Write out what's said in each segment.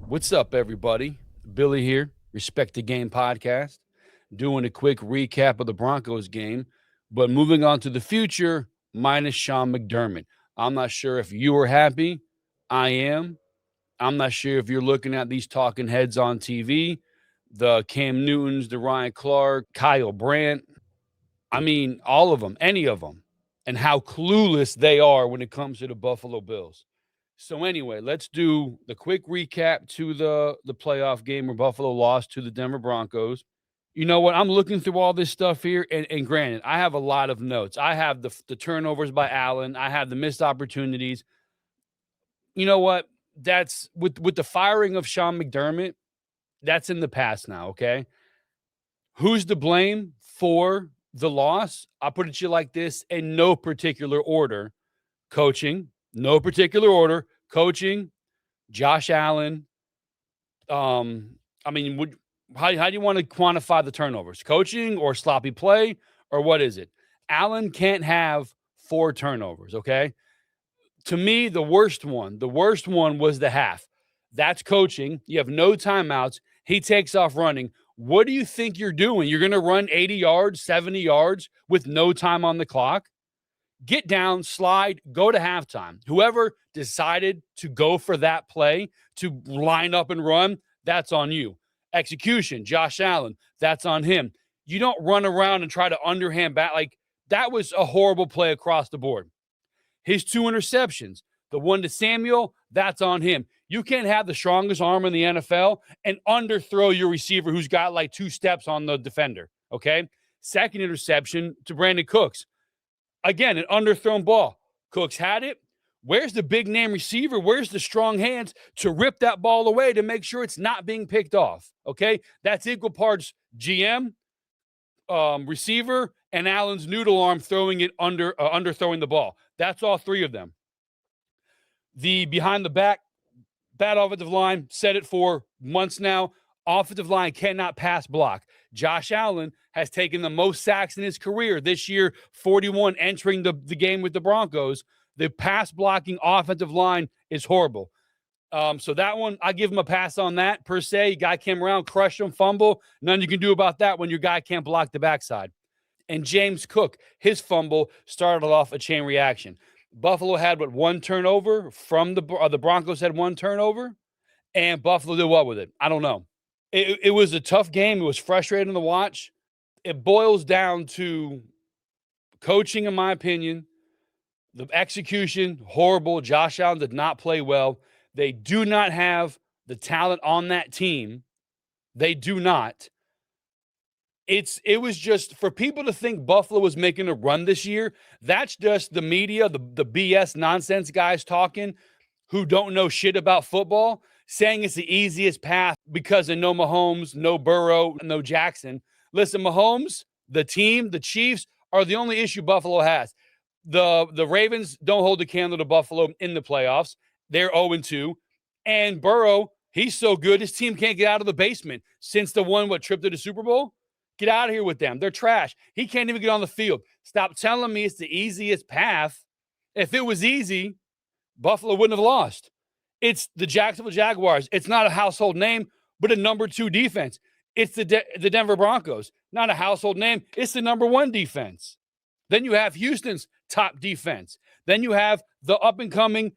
What's up, everybody? Billy here, Respect the Game podcast, doing a quick recap of the Broncos game, but moving on to the future, minus Sean McDermott. I'm not sure if you are happy. I am. I'm not sure if you're looking at these talking heads on TV, the Cam Newtons, the Ryan Clark, Kyle Brandt. I mean, all of them, any of them, and how clueless they are when it comes to the Buffalo Bills. So anyway, let's do the quick recap to the playoff game where Buffalo lost to the Denver Broncos. You know what? I'm looking through all this stuff here, and granted, I have a lot of notes. I have the turnovers by Allen. I have the missed opportunities. You know what? That's with the firing of Sean McDermott. That's in the past now. Okay, who's to blame for the loss? I'll put it to you like this in no particular order: coaching, no particular order, coaching, Josh Allen. I mean, how do you want to quantify the turnovers? Coaching or sloppy play, or what is it? Allen can't have 4 turnovers, okay? To me, the worst one was the half. That's coaching. You have no timeouts. He takes off running. What do you think you're doing? You're going to run 80 yards, 70 yards with no time on the clock? Get down, slide, go to halftime. Whoever decided to go for that play, to line up and run, that's on you. Execution, Josh Allen, that's on him. You don't run around and try to underhand back. Like, that was a horrible play across the board. His 2 interceptions, the one to Samuel, that's on him. You can't have the strongest arm in the NFL and underthrow your receiver who's got like 2 steps on the defender, okay? Second interception to Brandon Cooks. Again, an underthrown ball. Cooks had it. Where's the big name receiver? Where's the strong hands to rip that ball away to make sure it's not being picked off? Okay, that's equal parts GM, receiver, and Allen's noodle arm throwing it underthrowing the ball. That's all 3 of them. The behind the back, bad offensive line, said it for months now. Offensive line cannot pass block. Josh Allen has taken the most sacks in his career this year, 41 entering the game with the Broncos. The pass blocking offensive line is horrible. So that one, I give him a pass on that per se. Guy came around, crushed him, fumble. Nothing you can do about that when your guy can't block the backside. And James Cook, his fumble started off a chain reaction. Buffalo had one turnover from the Broncos had 1 turnover, and Buffalo did what with it? I don't know. It was a tough game. It was frustrating to watch. It boils down to coaching, in my opinion. The execution, horrible. Josh Allen did not play well. They do not have the talent on that team. They do not. It was just for people to think Buffalo was making a run this year. That's just the media, the BS nonsense guys talking who don't know shit about football, saying it's the easiest path because of no Mahomes, no Burrow, no Jackson. Listen, Mahomes, the team, the Chiefs are the only issue Buffalo has. The Ravens don't hold a candle to Buffalo in the playoffs. They're 0-2. And Burrow, he's so good, his team can't get out of the basement since the one trip to the Super Bowl. Get out of here with them. They're trash. He can't even get on the field. Stop telling me it's the easiest path. If it was easy, Buffalo wouldn't have lost. It's the Jacksonville Jaguars. It's not a household name, but a number 2 defense. It's the Denver Broncos. Not a household name. It's the number 1 defense. Then you have Houston's top defense. Then you have the up-and-coming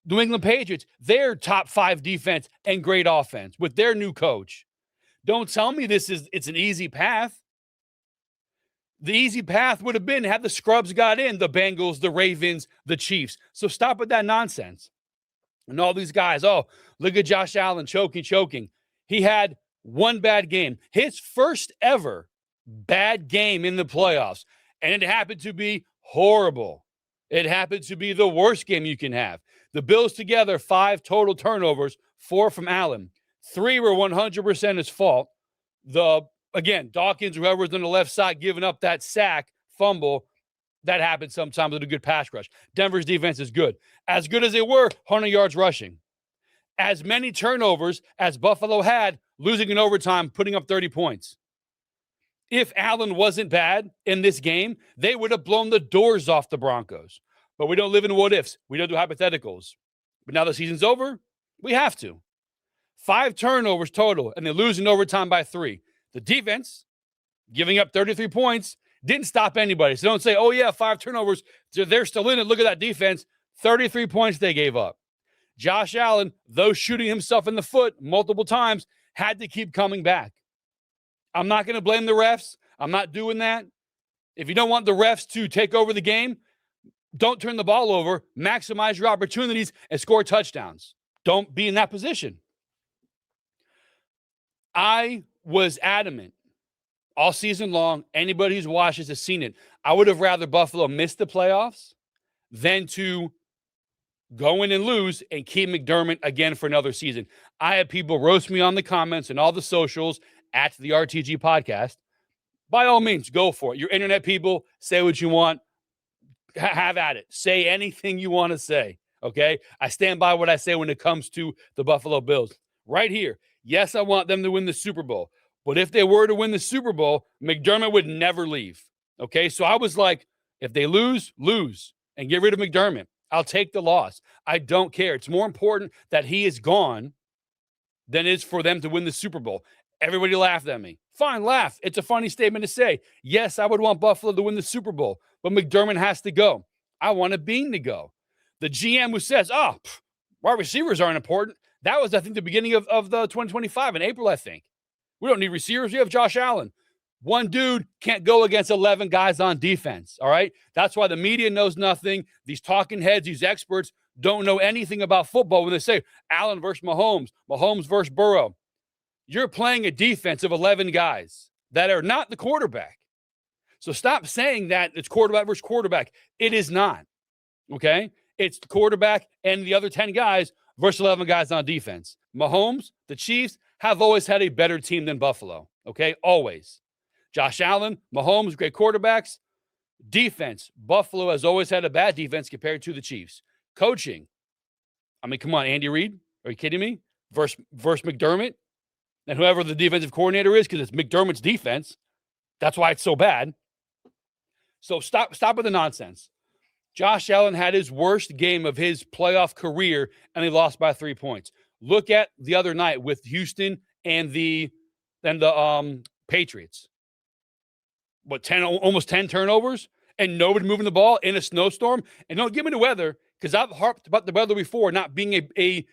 New England Patriots, their top 5 defense and great offense with their new coach. Don't tell me it's an easy path. The easy path would have been had the scrubs got in, the Bengals, the Ravens, the Chiefs. So stop with that nonsense. And all these guys, oh, look at Josh Allen choking. He had 1 bad game. His first ever bad game in the playoffs. And it happened to be horrible. It happened to be the worst game you can have. The Bills together, 5 total turnovers, 4 from Allen. 3 were 100% his fault. Again, Dawkins, whoever was on the left side, giving up that sack, fumble, that happens sometimes with a good pass rush. Denver's defense is good. As good as they were, 100 yards rushing. As many turnovers as Buffalo had, losing in overtime, putting up 30 points. If Allen wasn't bad in this game, they would have blown the doors off the Broncos. But we don't live in what ifs. We don't do hypotheticals. But now the season's over, we have to. 5 turnovers total, and they lose in overtime by 3. The defense, giving up 33 points, didn't stop anybody. So don't say, oh, yeah, 5 turnovers. They're still in it. Look at that defense. 33 points they gave up. Josh Allen, though shooting himself in the foot multiple times, had to keep coming back. I'm not going to blame the refs. I'm not doing that. If you don't want the refs to take over the game, don't turn the ball over, maximize your opportunities, and score touchdowns. Don't be in that position. I was adamant all season long. Anybody who's watched this has seen it. I would have rather Buffalo miss the playoffs than to go in and lose and keep McDermott again for another season. I had people roast me on the comments and all the socials at the RTG podcast. By all means, go for it. Your internet people, say what you want. Have at it. Say anything you want to say, okay? I stand by what I say when it comes to the Buffalo Bills. Right here, yes, I want them to win the Super Bowl. But if they were to win the Super Bowl, McDermott would never leave, okay? So I was like, if they lose, lose, and get rid of McDermott. I'll take the loss. I don't care. It's more important that he is gone than it is for them to win the Super Bowl. Everybody laughed at me. Fine, laugh. It's a funny statement to say. Yes, I would want Buffalo to win the Super Bowl, but McDermott has to go. I want a Bean to go. The GM who says, wide receivers aren't important. That was, I think, the beginning of the 2025 in April, I think. We don't need receivers. We have Josh Allen. One dude can't go against 11 guys on defense, all right? That's why the media knows nothing. These talking heads, these experts don't know anything about football when they say Allen versus Mahomes, Mahomes versus Burrow. You're playing a defense of 11 guys that are not the quarterback. So stop saying that it's quarterback versus quarterback. It is not, okay? It's the quarterback and the other 10 guys versus 11 guys on defense. Mahomes, the Chiefs, have always had a better team than Buffalo, okay? Always. Josh Allen, Mahomes, great quarterbacks. Defense, Buffalo has always had a bad defense compared to the Chiefs. Coaching, I mean, come on, Andy Reid, are you kidding me? Versus McDermott and whoever the defensive coordinator is, because it's McDermott's defense. That's why it's so bad. So stop with the nonsense. Josh Allen had his worst game of his playoff career, and he lost by 3 points. Look at the other night with Houston and the Patriots. Almost 10 turnovers, and nobody moving the ball in a snowstorm. And don't give me the weather, because I've harped about the weather before not being a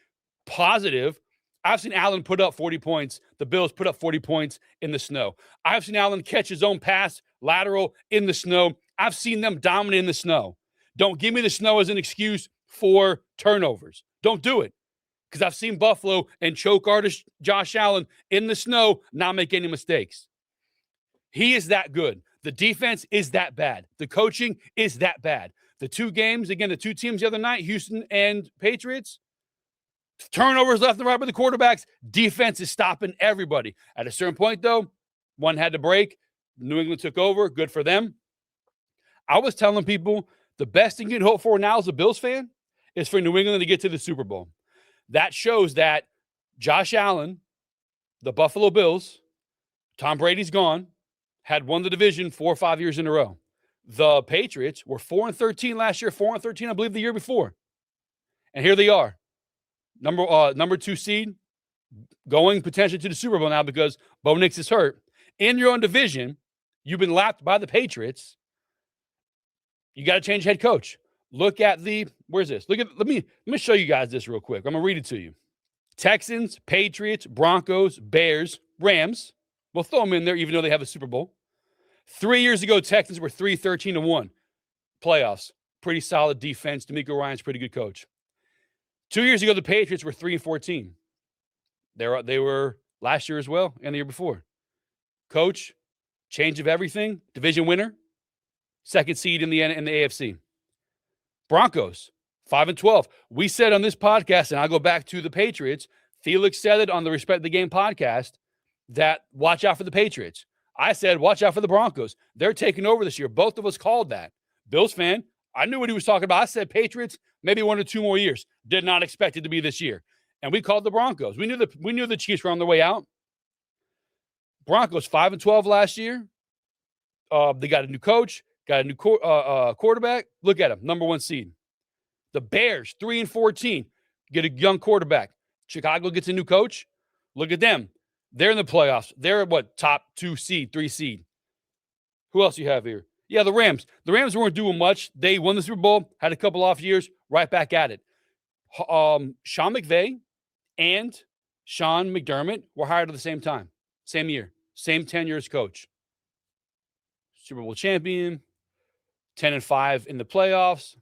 positive. I've seen Allen put up 40 points. The Bills put up 40 points in the snow. I've seen Allen catch his own pass, lateral, in the snow. I've seen them dominate in the snow. Don't give me the snow as an excuse for turnovers. Don't do it, because I've seen Buffalo and choke artist Josh Allen in the snow not make any mistakes. He is that good. The defense is that bad. The coaching is that bad. The 2 games, again, the 2 teams the other night, Houston and Patriots, turnovers left and right by the quarterbacks. Defense is stopping everybody. At a certain point, though, one had to break. New England took over. Good for them. I was telling people the best thing you can hope for now as a Bills fan is for New England to get to the Super Bowl. That shows that Josh Allen, the Buffalo Bills, Tom Brady's gone, had won the division 4 or 5 years in a row. The Patriots were 4-13 last year, 4-13, I believe, the year before. And here they are. Number 2 seed, going potentially to the Super Bowl now because Bo Nix is hurt. In your own division, you've been lapped by the Patriots. You got to change head coach. Look at where's this? Let me show you guys this real quick. I'm going to read it to you. Texans, Patriots, Broncos, Bears, Rams. We'll throw them in there even though they have a Super Bowl. 3 years ago, Texans were 3-13-1. Playoffs. Pretty solid defense. DeMeco Ryans, pretty good coach. 2 years ago, the Patriots were 3-14. They were last year as well and the year before. Coach, change of everything, division winner, second seed in the AFC. Broncos, 5-12. We said on this podcast, and I'll go back to the Patriots, Felix said it on the Respect the Game podcast, that watch out for the Patriots. I said, watch out for the Broncos. They're taking over this year. Both of us called that. Bills fan, I knew what he was talking about. I said Patriots, maybe 1 or 2 more years. Did not expect it to be this year. And we called the Broncos. We knew the Chiefs were on their way out. Broncos, 5-12 last year. They got a new coach, got a new quarterback. Look at them, number 1 seed. The Bears, 3-14, get a young quarterback. Chicago gets a new coach. Look at them. They're in the playoffs. They're what, top 2 seed, 3 seed. Who else you have here? Yeah, the Rams. The Rams weren't doing much. They won the Super Bowl, had a couple off years, right back at it. Sean McVay and Sean McDermott were hired at the same time, same year, same tenure as coach. Super Bowl champion, 10-5 in the playoffs.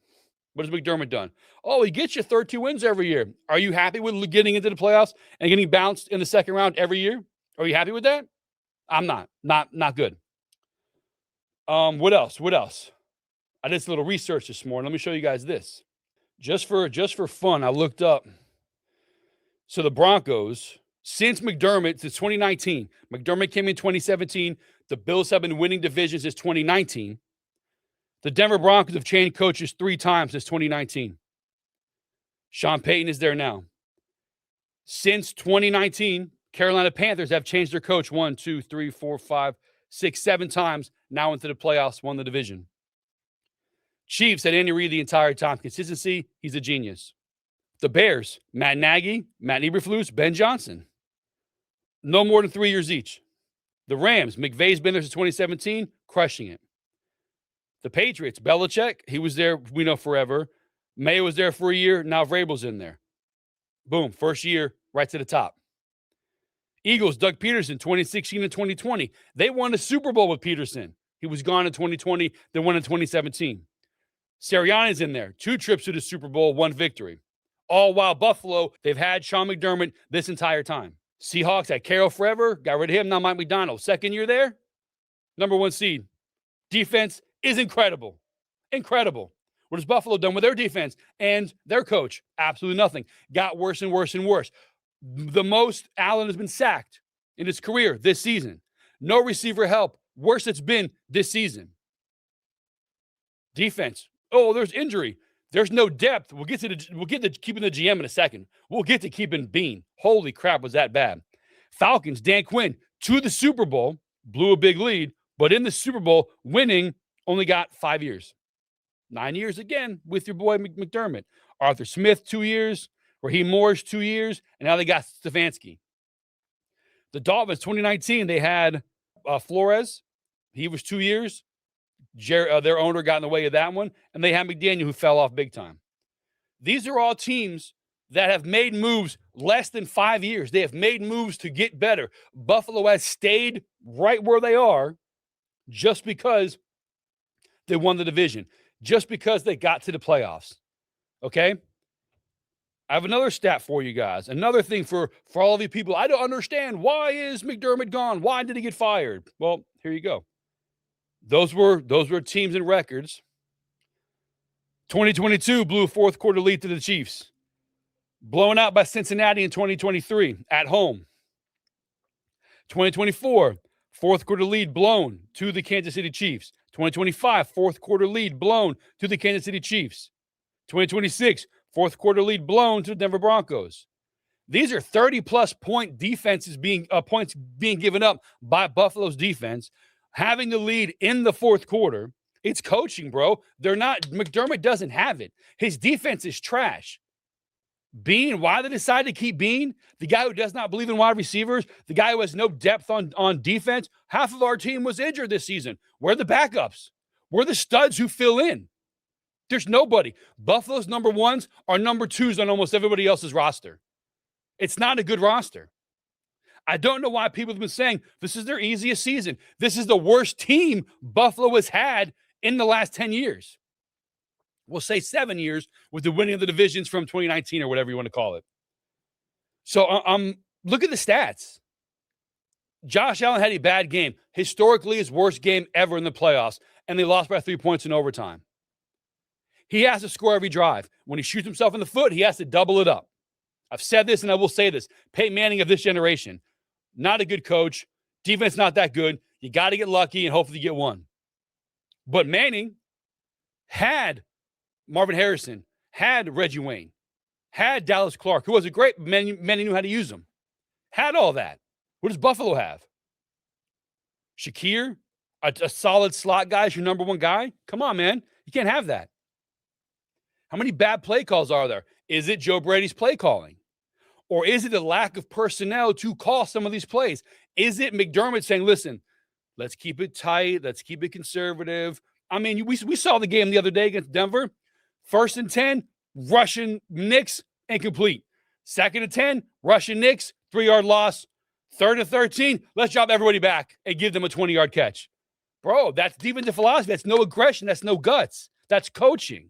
What has McDermott done? Oh, he gets you 13 wins every year. Are you happy with getting into the playoffs and getting bounced in the second round every year? Are you happy with that? I'm not. Not good. What else? I did some little research this morning. Let me show you guys this. Just for fun, I looked up. So the Broncos, since McDermott, since 2019, McDermott came in 2017. The Bills have been winning divisions since 2019. The Denver Broncos have changed coaches 3 times since 2019. Sean Payton is there now. Since 2019, Carolina Panthers have changed their coach 1, 2, 3, 4, 5, 6, 7 times, now into the playoffs, won the division. Chiefs had Andy Reid the entire time. Consistency, he's a genius. The Bears, Matt Nagy, Matt Eberflus, Ben Johnson. No more than 3 years each. The Rams, McVay's been there since 2017, crushing it. The Patriots, Belichick, he was there, we know, forever. Mayo was there for a year, now Vrabel's in there. Boom, first year, right to the top. Eagles, Doug Peterson, 2016 and 2020. They won the Super Bowl with Peterson. He was gone in 2020, they won in 2017. Sirianni's in there. 2 trips to the Super Bowl, 1 victory. All while Buffalo, they've had Sean McDermott this entire time. Seahawks had Carroll forever, got rid of him, now Mike McDonald. Second year there, number 1 seed. Defense is incredible. Incredible. What has Buffalo done with their defense and their coach? Absolutely nothing. Got worse and worse and worse. The most Allen has been sacked in his career this season. No receiver help. Worst it's been this season. Defense. Oh, there's injury. There's no depth. We'll get to keeping the GM in a second. We'll get to keeping Bean. Holy crap, was that bad. Falcons, Dan Quinn, to the Super Bowl, blew a big lead, but in the Super Bowl, winning, only got 5 years. 9 years again with your boy McDermott. Arthur Smith, 2 years. Raheem Morris, 2 years. And now they got Stefanski. The Dolphins, 2019, they had Flores. He was 2 years. Their owner got in the way of that one. And they had McDaniel, who fell off big time. These are all teams that have made moves less than 5 years. They have made moves to get better. Buffalo has stayed right where they are just because they won the division, just because they got to the playoffs. Okay? I have another stat for you guys. Another thing for all of you people. I don't understand. Why is McDermott gone? Why did he get fired? Well, here you go. Those were teams and records. 2022 blew a fourth quarter lead to the Chiefs. Blown out by Cincinnati in 2023 at home. 2024, fourth quarter lead blown to the Kansas City Chiefs. 2025, fourth quarter lead blown to the Kansas City Chiefs. 2026, fourth quarter lead blown to the Denver Broncos. These are 30-plus point defenses points being given up by Buffalo's defense, having the lead in the fourth quarter. It's coaching, bro. McDermott doesn't have it. His defense is trash. Bean, why they decided to keep Bean, the guy who does not believe in wide receivers, the guy who has no depth on defense. Half of our team was injured this season. Where are the backups? Where are the studs who fill in? There's nobody. Buffalo's number ones are number twos on almost everybody else's roster. It's not a good roster. I don't know why people have been saying this is their easiest season. This is the worst team Buffalo has had in the last 10 years. We'll say 7 years with the winning of the divisions from 2019 or whatever you want to call it. So look at the stats. Josh Allen had a bad game. Historically, his worst game ever in the playoffs, and they lost by 3 points in overtime. He has to score every drive. When he shoots himself in the foot, he has to double it up. I've said this, and I will say this. Peyton Manning of this generation, not a good coach. Defense not that good. You got to get lucky and hopefully get one. But Manning had Marvin Harrison, had Reggie Wayne, had Dallas Clark, who was a great man. Manning knew how to use them. Had all that. What does Buffalo have? Shakir, a solid slot guy is your number one guy? Come on, man. You can't have that. How many bad play calls are there? Is it Joe Brady's play calling? Or is it a lack of personnel to call some of these plays? Is it McDermott saying, listen, let's keep it tight. Let's keep it conservative. I mean, we saw the game the other day against Denver. 1st and 10, Russian Knicks, incomplete. 2nd and 10, Russian Knicks, 3-yard loss. 3rd and 13, let's drop everybody back and give them a 20-yard catch. Bro, that's defensive philosophy. That's no aggression. That's no guts. That's coaching.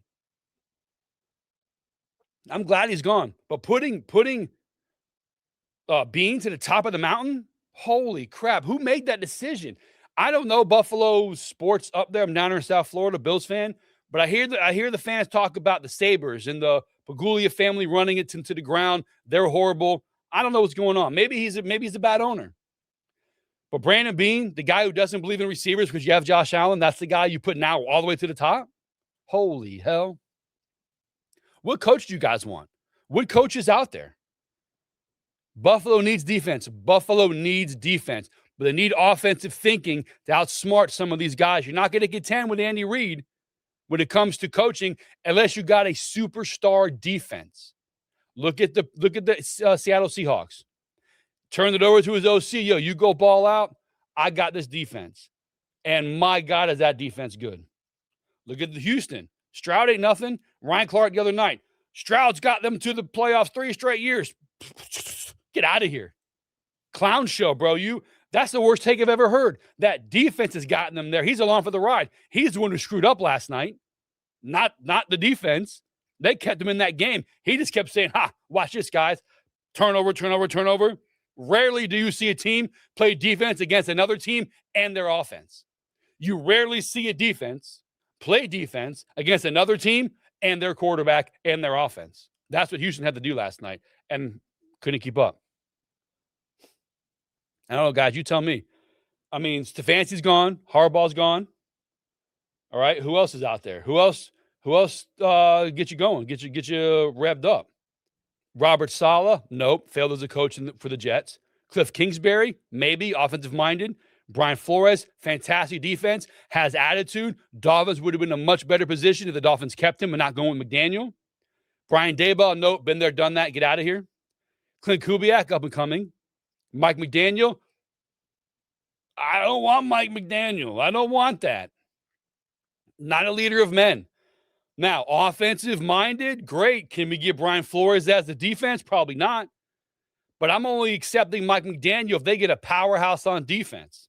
I'm glad he's gone. But putting Bean to the top of the mountain, holy crap. Who made that decision? I don't know Buffalo sports up there. I'm down here in South Florida, Bills fan. But I hear the fans talk about the Sabres and the Paguglia family running it into the ground. They're horrible. I don't know what's going on. Maybe he's a bad owner. But Brandon Bean, the guy who doesn't believe in receivers because you have Josh Allen, that's the guy you put now all the way to the top? Holy hell. What coach do you guys want? What coach is out there? Buffalo needs defense. Buffalo needs defense. But they need offensive thinking to outsmart some of these guys. You're not going to contend with Andy Reid when it comes to coaching unless you got a superstar defense. Look at the Seattle Seahawks. Turn it over to his OC. Yo, you go ball out. I got this defense. And my God, is that defense good. Look at the Houston. Stroud ain't nothing. Ryan Clark the other night. Stroud's got them to the playoffs 3 straight years. Get out of here. Clown show, bro. That's the worst take I've ever heard. That defense has gotten them there. He's along for the ride. He's the one who screwed up last night. Not the defense. They kept him in that game. He just kept saying, watch this, guys. Turnover, turnover, turnover. Rarely do you see a team play defense against another team and their offense. You rarely see a defense play defense against another team and their quarterback and their offense. That's what Houston had to do last night and couldn't keep up. I don't know, guys. You tell me. I mean, Stefanski's gone. Harbaugh's gone. All right. Who else is out there? Who else get you going? Get you revved up? Robert Saleh, nope, failed as a coach for the Jets. Cliff Kingsbury, maybe, offensive-minded. Brian Flores, fantastic defense, has attitude. Dolphins would have been in a much better position if the Dolphins kept him and not going with McDaniel. Brian Daboll, nope, been there, done that, get out of here. Clint Kubiak, up and coming. Mike McDaniel, I don't want Mike McDaniel. I don't want that. Not a leader of men. Now, offensive-minded, great. Can we get Brian Flores as the defense? Probably not. But I'm only accepting Mike McDaniel if they get a powerhouse on defense.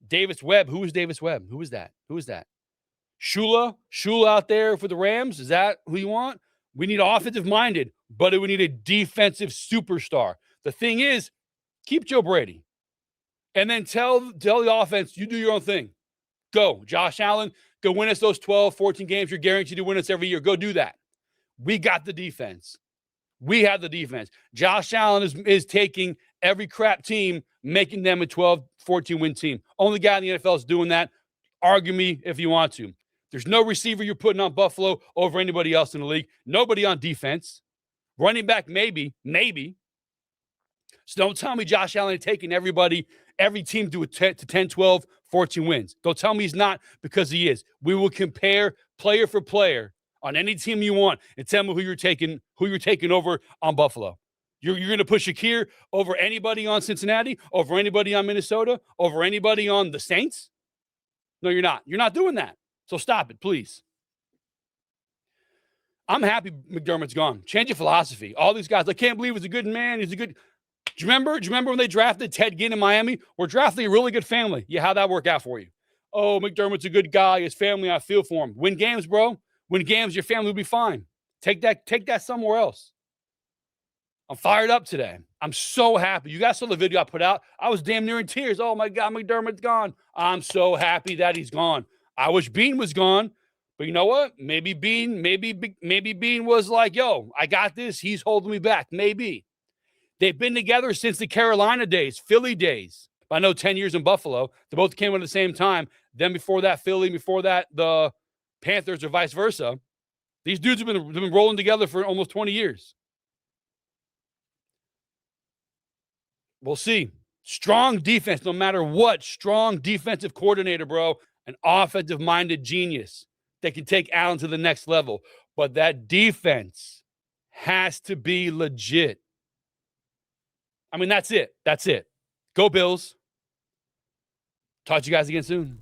Davis Webb. Who is Davis Webb? Who is that? Shula out there for the Rams. Is that who you want? We need offensive-minded, but we need a defensive superstar. The thing is, keep Joe Brady. And then tell the offense, you do your own thing. Go. Josh Allen, go win us those 12, 14 games. You're guaranteed to win us every year. Go do that. We got the defense. We have the defense. Josh Allen is taking every crap team, making them a 12, 14-win team. Only guy in the NFL is doing that. Argue me if you want to. There's no receiver you're putting on Buffalo over anybody else in the league. Nobody on defense. Running back, maybe. So don't tell me Josh Allen is taking every team to 10, 12, 14 wins. Don't tell me he's not, because he is. We will compare player for player on any team you want and tell me who you're taking over on Buffalo. You're going to push Shakir over anybody on Cincinnati, over anybody on Minnesota, over anybody on the Saints? No, you're not. You're not doing that. So stop it, please. I'm happy McDermott's gone. Change your philosophy. All these guys, I can't believe he's a good man. He's a good... Do you remember when they drafted Ted Ginn in Miami? We're drafting a really good family. Yeah, how'd that work out for you? Oh, McDermott's a good guy. His family, I feel for him. Win games, bro. Win games, your family will be fine. Take that somewhere else. I'm fired up today. I'm so happy. You guys saw the video I put out. I was damn near in tears. Oh, my God, McDermott's gone. I'm so happy that he's gone. I wish Bean was gone. But you know what? Maybe Bean was like, yo, I got this. He's holding me back. Maybe. They've been together since the Carolina days, Philly days. I know 10 years in Buffalo. They both came at the same time. Then before that, Philly. Before that, the Panthers, or vice versa. These dudes have been rolling together for almost 20 years. We'll see. Strong defense, no matter what. Strong defensive coordinator, bro. An offensive-minded genius that can take Allen to the next level. But that defense has to be legit. I mean, that's it. That's it. Go Bills. Talk to you guys again soon.